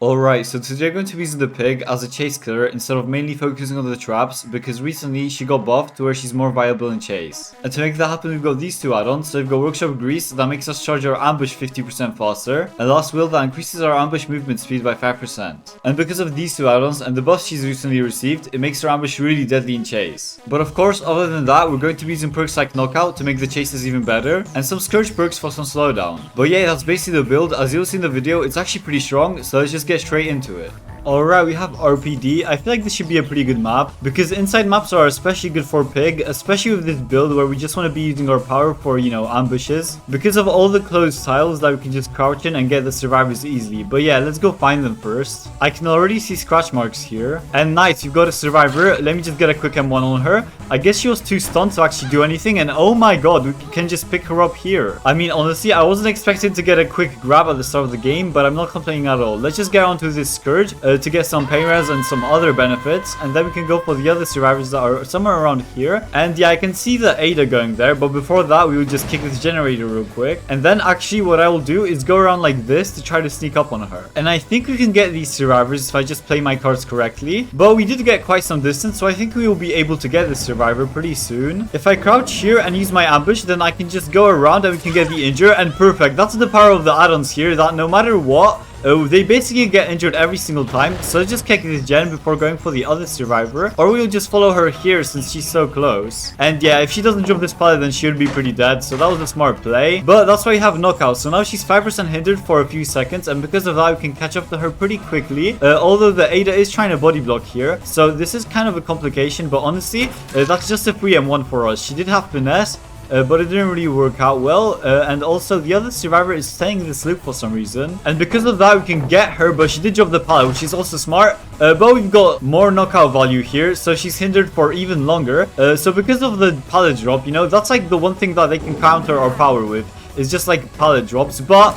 Alright, so today I'm going to be using the pig as a chase killer instead of mainly focusing on the traps because recently she got buffed to where she's more viable in chase. And to make that happen we've got these two add-ons. So we've got Workshop Grease that makes us charge our ambush 50% faster, and Last Will that increases our ambush movement speed by 5%. And because of these two add-ons and the buffs she's recently received, it makes her ambush really deadly in chase. But of course, other than that, we're going to be using perks like Knockout to make the chases even better, and some Scourge perks for some slowdown. But yeah, that's basically the build. As you'll see in the video, it's actually pretty strong, so let's just get straight into it. Alright, we have RPD. I feel like this should be a pretty good map because inside maps are especially good for pig, especially with this build where we just want to be using our power for, ambushes because of all the closed tiles that we can just crouch in and get the survivors easily. But yeah, let's go find them first. I can already see scratch marks here. And nice, we've got a survivor. Let me just get a quick M1 on her. I guess she was too stunned to actually do anything, and oh my god, we can just pick her up here. I mean, honestly, I wasn't expecting to get a quick grab at the start of the game, but I'm not complaining at all. Let's just get onto this Scourge to get some pain res and some other benefits, and then we can go for the other survivors that are somewhere around here. And yeah, I can see the Ada going there, but before that we will just kick this generator real quick, and then actually what I will do is go around like this to try to sneak up on her. And I think we can get these survivors if I just play my cards correctly, but we did get quite some distance, so I think we will be able to get this survivor pretty soon. If I crouch here and use my ambush, then I can just go around and we can get the injure, and perfect. That's the power of the add-ons here, that no matter what, they basically get injured every single time. So let's just kick this gen before going for the other survivor, or we'll just follow her here since she's so close. And yeah, if she doesn't jump this pallet, then she would be pretty dead, so that was a smart play. But that's why we have knockout, so now she's 5% hindered for a few seconds, and because of that we can catch up to her pretty quickly, although the Ada is trying to body block here, so this is kind of a complication. But honestly, that's just a free M1 for us. She did have finesse, but it didn't really work out well, and also the other survivor is staying in this loop for some reason, and because of that we can get her, but she did drop the pallet, which is also smart. But we've got more knockout value here, so she's hindered for even longer. So because of the pallet drop, that's like the one thing that they can counter our power with. It's just like pallet drops, but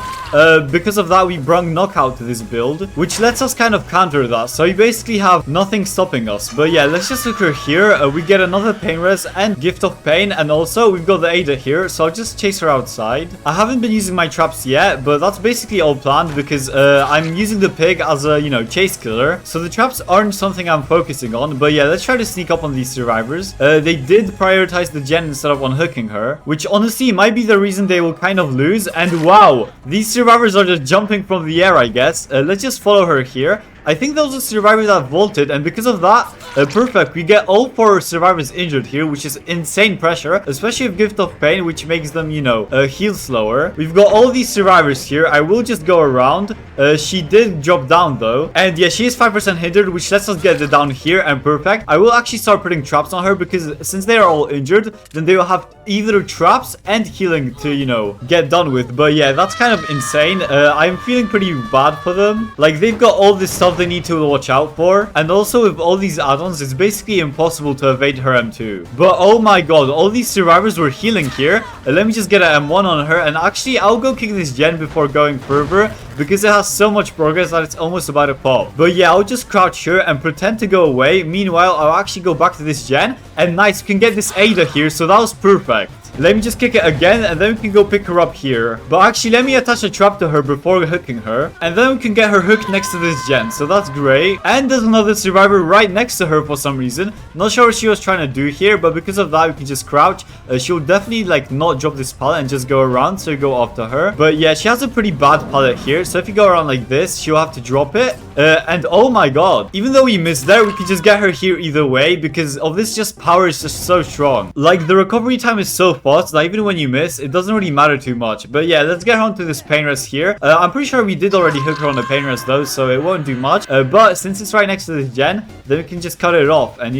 because of that we brung knockout to this build, which lets us kind of counter that, so we basically have nothing stopping us. But yeah, let's just look her here. We get another pain res and gift of pain, and also we've got the Ada here, so I'll just chase her outside. I haven't been using my traps yet, but that's basically all planned because I'm using the pig as a chase killer, so the traps aren't something I'm focusing on. But yeah, let's try to sneak up on these survivors. They did prioritize the gen instead of unhooking her, which honestly might be the reason they will kind of lose. And wow, these survivors are just jumping from the air, I guess. Let's just follow her here. I think there was a survivor that vaulted, and because of that, perfect, we get all 4 survivors injured here, which is insane pressure, especially with Gift of Pain, which makes them, heal slower. We've got all these survivors here. I will just go around. She did drop down though, and yeah, she is 5% hindered, which lets us get it down here, and perfect. I will actually start putting traps on her because since they are all injured, then they will have either traps and healing to, get done with. But yeah, that's kind of insane. I'm feeling pretty bad for them. Like, they've got all this stuff they need to watch out for, and also with all these add-ons it's basically impossible to evade her M2. But oh my god, all these survivors were healing here. Let me just get an M1 on her, and actually I'll go kick this gen before going further because it has so much progress that it's almost about to pop. But yeah, I'll just crouch here and pretend to go away. Meanwhile, I'll actually go back to this gen, and nice, we can get this Ada here, so that was perfect. Let me just kick it again, and then we can go pick her up here. But actually, let me attach a trap to her before hooking her, and then we can get her hooked next to this gen, so that's great. And there's another survivor right next to her for some reason. Not sure what she was trying to do here, but because of that we can just crouch. She'll definitely not drop this pallet and just go around, so we go after her. But yeah, she has a pretty bad pallet here, so if you go around like this, she'll have to drop it. And oh my god, even though we missed there, we can just get her here either way because of this power is just so strong. Like, the recovery time is so fast that even when you miss, it doesn't really matter too much. But yeah, let's get onto this pain rest here. I'm pretty sure we did already hook her on the pain rest though, so it won't do much. But since it's right next to this gen, then we can just cut it off and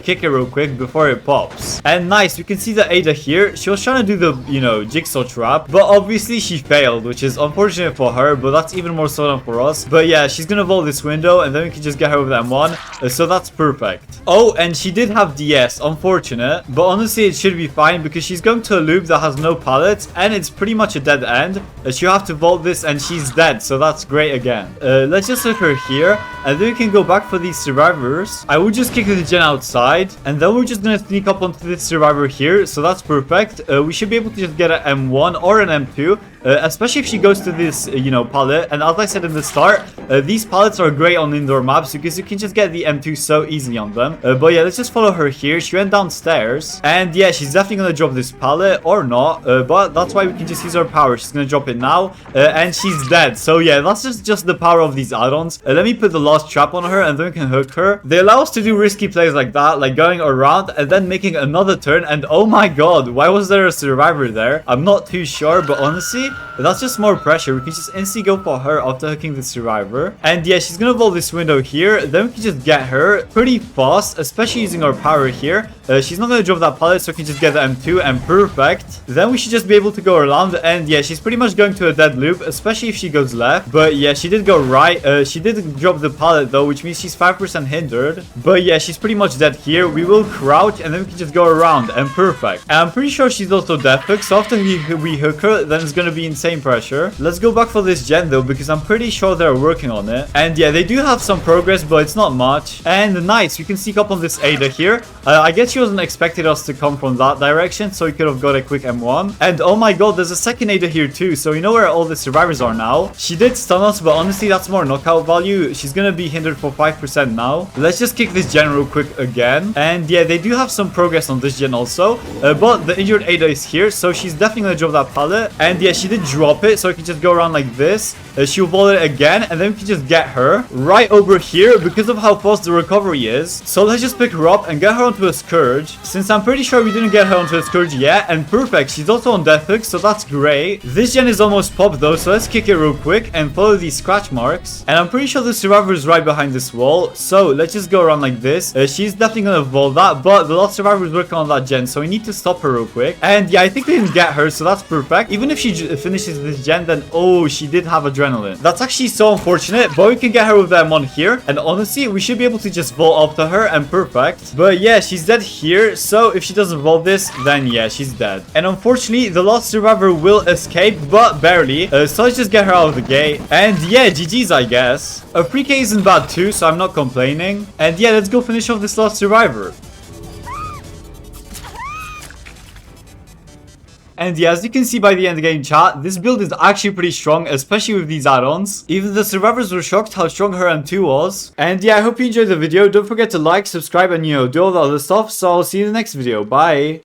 kick it real quick before it pops. And nice, we can see the Ada here. She was trying to do the jigsaw trap, but obviously she failed, which is unfortunate for her, but that's even more so than for us. But yeah, she's gonna vault this window, and then we can just get her with M1, so that's perfect. Oh, and she did have DS, unfortunate, but honestly it should be fine because she's going to a loop that has no pallets, and it's pretty much a dead end. She'll have to vault this, and she's dead, so that's great again. Let's just hook her here, and then we can go back for these survivors. I will just kick the gen outside, and then we're just gonna sneak up onto this survivor here, so that's perfect. We should be able to just get an M1 or an M2, especially if she goes to this, pallet. And as I said in the start, these pallets are great on indoor maps because you can just get the M2 so easily on them. But yeah, let's just follow her here. She went downstairs, and yeah, she's definitely gonna drop this pallet or not. But that's why we can just use our power. She's gonna drop it now, and she's dead. So yeah, that's just the power of these add-ons. Let me put the last trap on her, and then we can hook her. They allow us to do risky plays like that, like going around and then making another turn. And oh my god, why was there a survivor there? I'm not too sure, but honestly, that's just more pressure. We can just instantly go for her after hooking the survivor. And yeah, she's gonna vault this window here. Then we can just get her pretty fast, especially using our power here. She's not gonna drop that pallet, so we can just get the M2 and perfect. Then we should just be able to go around. And yeah, she's pretty much going to a dead loop, especially if she goes left. But yeah, she did go right. She did drop the pallet though, which means she's 5% hindered. But yeah, she's pretty much dead here. We will crouch and then we can just go around and perfect. And I'm pretty sure she's also death hook, so after we hook her, then it's gonna be insane pressure. Let's go back for this gen though, because I'm pretty sure they're working on it. And yeah, they do have some progress, but it's not much. And nice, we can sneak up on this Ada here. I guess she wasn't expecting us to come from that direction, so we could have got a quick M1. And oh my god, there's a second Ada here too, so you know where all the survivors are now. She did stun us, but honestly, that's more knockout value. She's gonna be hindered for 5% now. Let's just kick this gen real quick again. And yeah, they do have some progress on this gen also, but the injured Ada is here, so she's definitely gonna drop that pallet. And yeah, she did drop it, so we can just go around like this. She'll vault it again, and then we can just get her right over here because of how fast the recovery is. So let's just pick her up and get her onto a scourge, since I'm pretty sure we didn't get her onto a scourge yet. And perfect, she's also on death hook, so that's great. This gen is almost popped though, so let's kick it real quick and follow these scratch marks. And I'm pretty sure the survivor is right behind this wall, so let's just go around like this. She's definitely gonna vault that, but the last survivor is working on that gen, so we need to stop her real quick. And yeah, I think we didn't get her, so that's perfect. Even if she finishes this gen, then oh, she did have adrenaline. That's actually so unfortunate, but we can get her with that on here. And honestly, we should be able to just vault after her and perfect. But yeah, she's dead here, so if she doesn't vault this, then yeah, she's dead. And unfortunately, the last survivor will escape, but barely. So let's just get her out of the gate. And yeah, GG's, I guess. A 3K isn't bad too, so I'm not complaining. And yeah, let's go finish off this last survivor. And yeah, as you can see by the end game chat, this build is actually pretty strong, especially with these add-ons. Even the survivors were shocked how strong her M2 was. And yeah, I hope you enjoyed the video. Don't forget to like, subscribe, and do all the other stuff. So I'll see you in the next video. Bye!